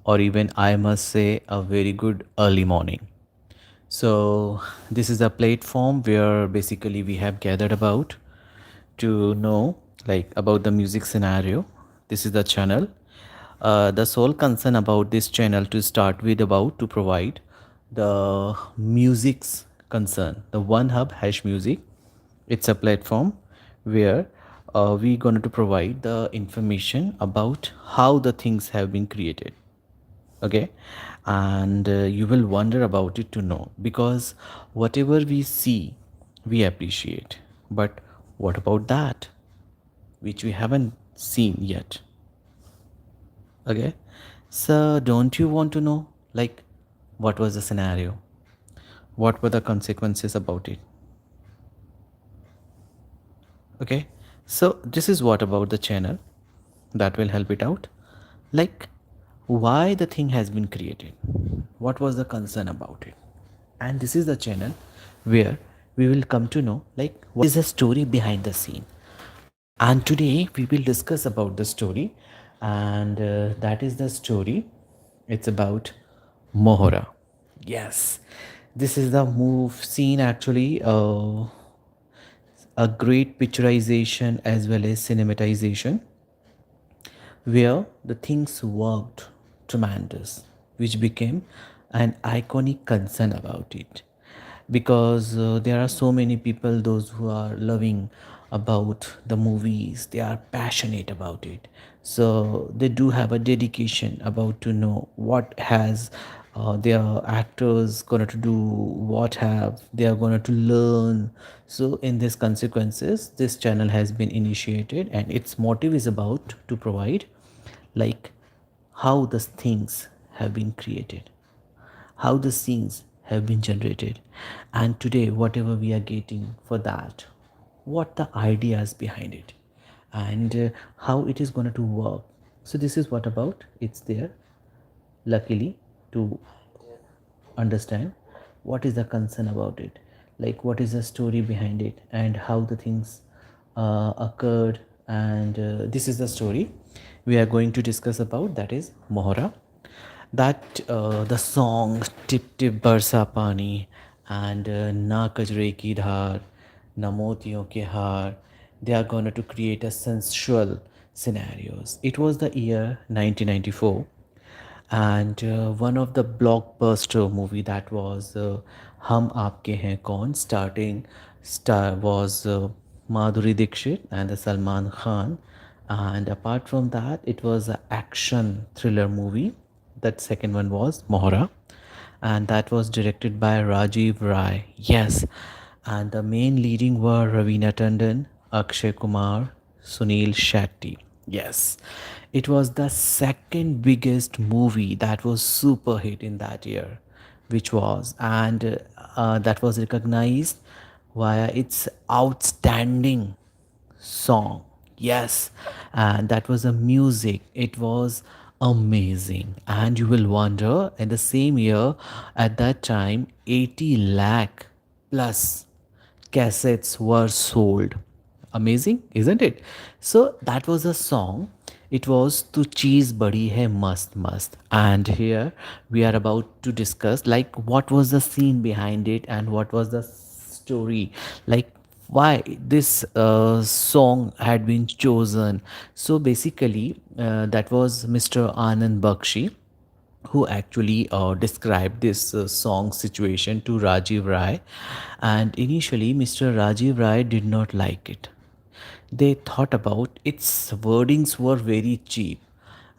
or even I must say a very good early morning. So, this is a platform where basically we have gathered about to know like about the music scenario. This is the channel. The sole concern about this channel to start with about to provide the music's concern. The One Hub Hash Music. It's a platform where we're going to provide the information about how the things have been created. Okay, and you will wonder about it to know, because whatever we see we appreciate, but what about that which we haven't seen yet? Okay, so don't you want to know, like, what was the scenario, what were the consequences about it? Okay, so this is what about the channel that will help it out, like why the thing has been created, what was the concern about it. And this is the channel where we will come to know like what is the story behind the scene. And today we will discuss about the story, and that is the story. It's about Mohora. Yes, this is the move scene actually. A great picturization as well as cinematization where the things worked tremendous, which became an iconic concern about it. Because there are so many people, those who are loving about the movies, they are passionate about it. So they do have a dedication about to know what has their actors gonna to do, what have they are gonna to learn. So in these consequences, this channel has been initiated, and its motive is about to provide like how the things have been created, how the scenes have been generated, and today whatever we are getting for that, what the ideas behind it, and how it is going to work. So this is what about it's there, luckily, to understand what is the concern about it, like what is the story behind it and how the things occurred. And this is the story we are going to discuss about, that is Mohra. That the song Tip Tip Barsa Pani and Na Kajre Ki Dhar, Na Motiyon Ke Haar, they are going to create a sensual scenarios. It was the year 1994, and one of the blockbuster movie, that was Hum Aapke Hain Kaun, starting star was Madhuri Dixit and the Salman Khan. And apart from that, it was an action thriller movie. That second one was Mohra, and that was directed by Rajiv Rai. Yes, and the main leading were Ravina Tandon, Akshay Kumar, Sunil Shetty. Yes, it was the second biggest movie that was super hit in that year, which was, and that was recognized via its outstanding song. Yes, and that was a music. It was amazing. And you will wonder, in the same year, at that time, 80 lakh plus cassettes were sold. Amazing, isn't it? So that was a song. It was Tu Cheez Badi Hai Mast Mast. And here we are about to discuss like what was the scene behind it and what was the story, like why this song had been chosen. So basically, that was Mr. Anand Bakshi who actually described this song situation to Rajiv Rai. And initially, Mr. Rajiv Rai did not like it. They thought about its wordings were very cheap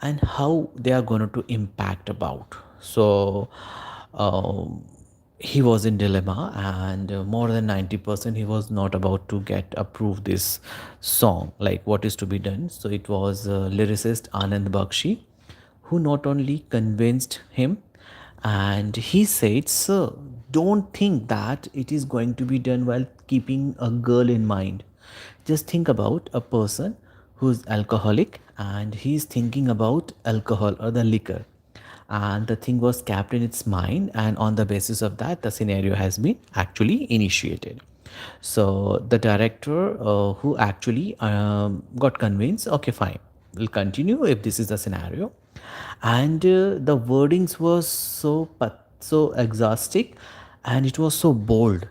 and how they are going to impact about. So um, he was in dilemma, and more than 90% he was not about to get approved this song, like what is to be done. So it was lyricist Anand Bakshi who not only convinced him, and he said, sir, don't think that it is going to be done while keeping a girl in mind. Just think about a person who's alcoholic and he's thinking about alcohol or the liquor, and the thing was kept in its mind, and on the basis of that the scenario has been actually initiated. So the director who actually got convinced, okay fine, we'll continue if this is the scenario. and the wordings was so exhaustic, and it was so bold,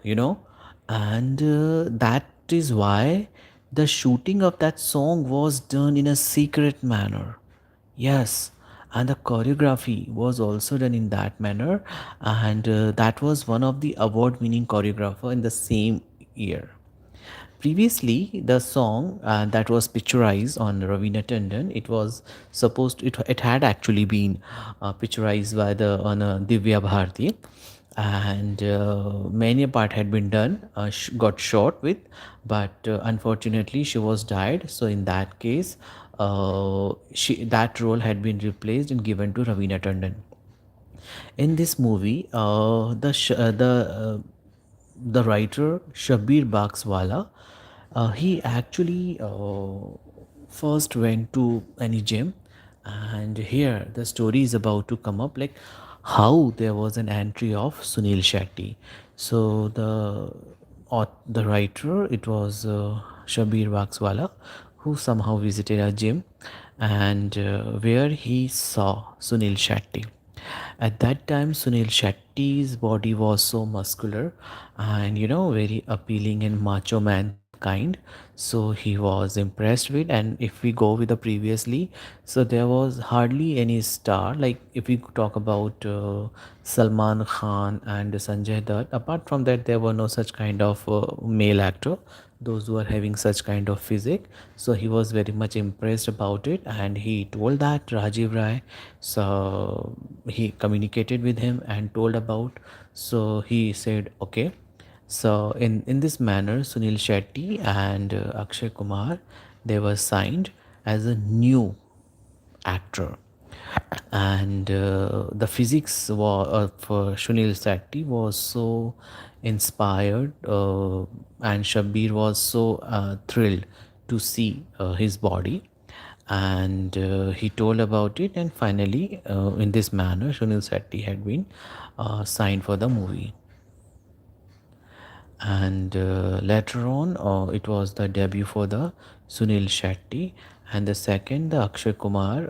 and that is why the shooting of that song was done in a secret manner. Yes, and the choreography was also done in that manner, and that was one of the award-winning choreographer in the same year. Previously, the song that was picturized on Ravina Tandon, it had actually been picturized by the on Divya Bharti, and many a part had been done, got shot with, but unfortunately she was died. So in that case, that role had been replaced and given to Ravina Tandon. In this movie, the writer Shabir Bakswala, he actually first went to any gym, and here the story is about to come up, like how there was an entry of Sunil Shetty. So the writer, it was Shabir Bakswala, who somehow visited a gym, and where he saw Sunil Shetty. At that time, Sunil Shetty's body was so muscular and very appealing and macho man kind. So he was impressed with. And if we go with the previously, so there was hardly any star. Like if we talk about Salman Khan and Sanjay Dutt, apart from that, there were no such kind of male actor, those who are having such kind of physique. So he was very much impressed about it, and he told that Rajiv Rai. So he communicated with him and told about. So he said okay. So in this manner, Sunil Shetty and Akshay Kumar, they were signed as a new actor, and the physics of Sunil Shetty was so inspired, and Shabir was so thrilled to see his body, and he told about it, and finally, in this manner, Sunil Shetty had been signed for the movie. And later on, it was the debut for the Sunil Shetty, and the second, the Akshay Kumar.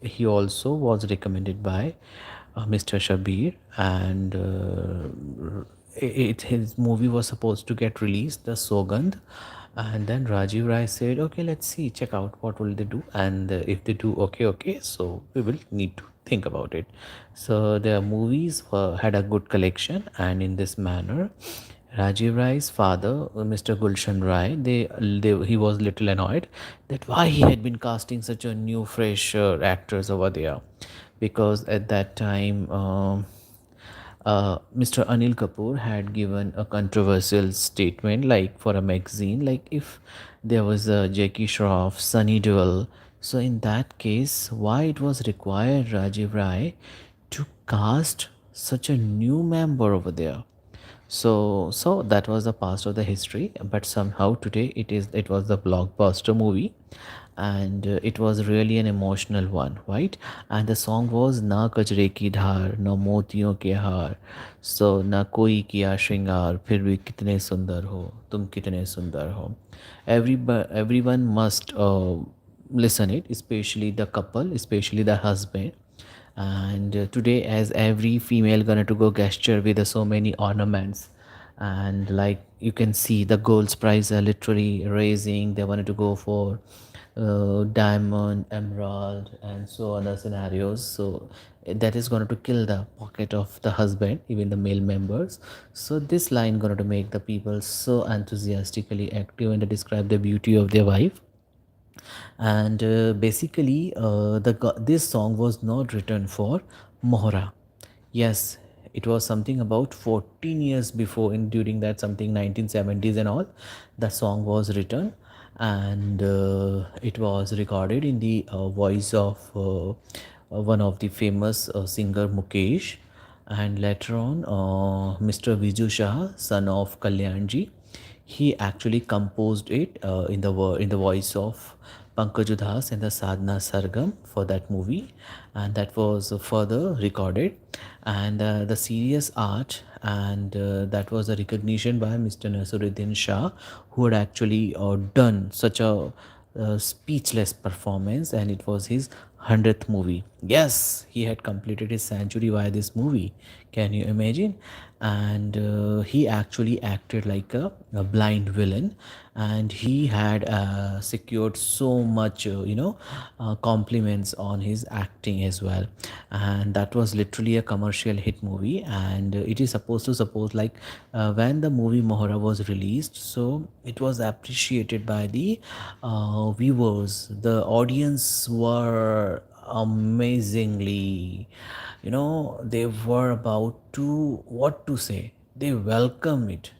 He also was recommended by Mr. Shabir, and his movie was supposed to get released, the Sogandh, and then Rajiv Rai said, "Okay, let's see, check out what will they do, and if they do okay, so we will need to think about it." So their movies had a good collection, and in this manner, Rajiv Rai's father, Mr. Gulshan Rai, he was little annoyed that why he had been casting such a new, fresh actors over there, because at that time, Mr. Anil Kapoor had given a controversial statement, like for a magazine, like if there was a Jackie Shroff, Sunny Deol, so in that case, why it was required Rajiv Rai to cast such a new member over there? So that was the past of the history, but somehow today it was the blockbuster movie, and it was really an emotional one, right? And the song was Na Kajre Ki Dhar, Na Motiyon Ke Haar, so Na Koi Kiya Shringar, Phir Bhi Kitne Sundar Ho, Tum Kitne Sundar Ho. Everyone must listen it, especially the couple, especially the husband. And today, as every female gonna to go gesture with so many ornaments, and like you can see the gold's price are literally raising, they wanted to go for diamond, emerald, and so other scenarios. So that is going to kill the pocket of the husband, even the male members. So this line going to make the people so enthusiastically active and describe the beauty of their wife. And basically, this song was not written for Mohra. Yes, it was something about 14 years before, in during that something 1970s and all, the song was written, and it was recorded in the voice of one of the famous singer Mukesh, and later on Mr. Viju Shah, son of Kalyanji, he actually composed it in the voice of Pankaj Udhas and the Sadhna Sargam for that movie, and that was further recorded. And the serious art, and that was a recognition by Mr. Nasiruddin Shah, who had actually done such a speechless performance, and it was his 100th movie. Yes, he had completed his century via this movie. Can you imagine? And he actually acted like a blind villain, and he had secured so much, compliments on his acting as well. And that was literally a commercial hit movie. And it is supposed to suppose like when the movie Mohra was released, so it was appreciated by the viewers. The audience were amazingly, they were about to, what to say, they welcome it.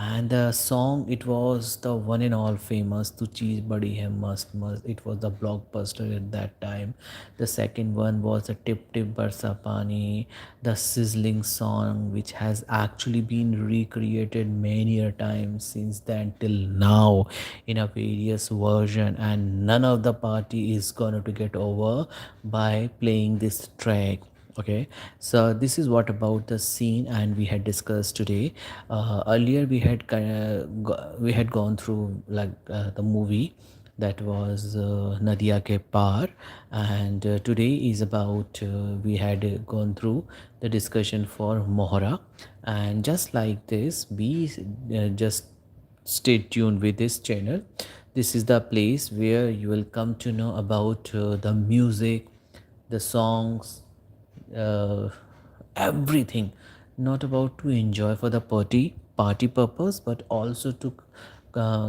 And the song, it was the one and all famous "Tu Cheez Badi Hai Mast Mast." It was the blockbuster at that time. The second one was the "Tip Tip Barsa Pani," the sizzling song, which has actually been recreated many a times since then till now in a various version, and none of the party is going to get over by playing this track. Okay, so this is what about the scene, and we had discussed today. Earlier we had we had gone through like the movie that was Nadia Ke Par, and today is about we had gone through the discussion for Mohra. And just like this, be just stay tuned with this channel. This is the place where you will come to know about the music, the songs, uh, everything, not about to enjoy for the party purpose, but also to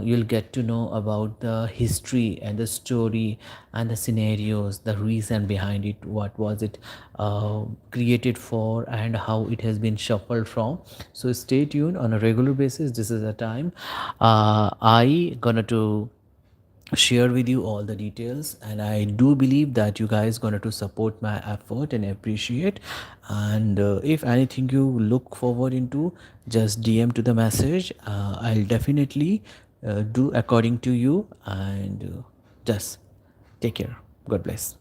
you'll get to know about the history and the story and the scenarios, the reason behind it, what was it created for, and how it has been shuffled from. So stay tuned on a regular basis. This is the time I gonna to share with you all the details, and I do believe that you guys gonna to support my effort and appreciate. And if anything you look forward into, just DM to the message. I'll definitely do according to you. And just take care. God bless.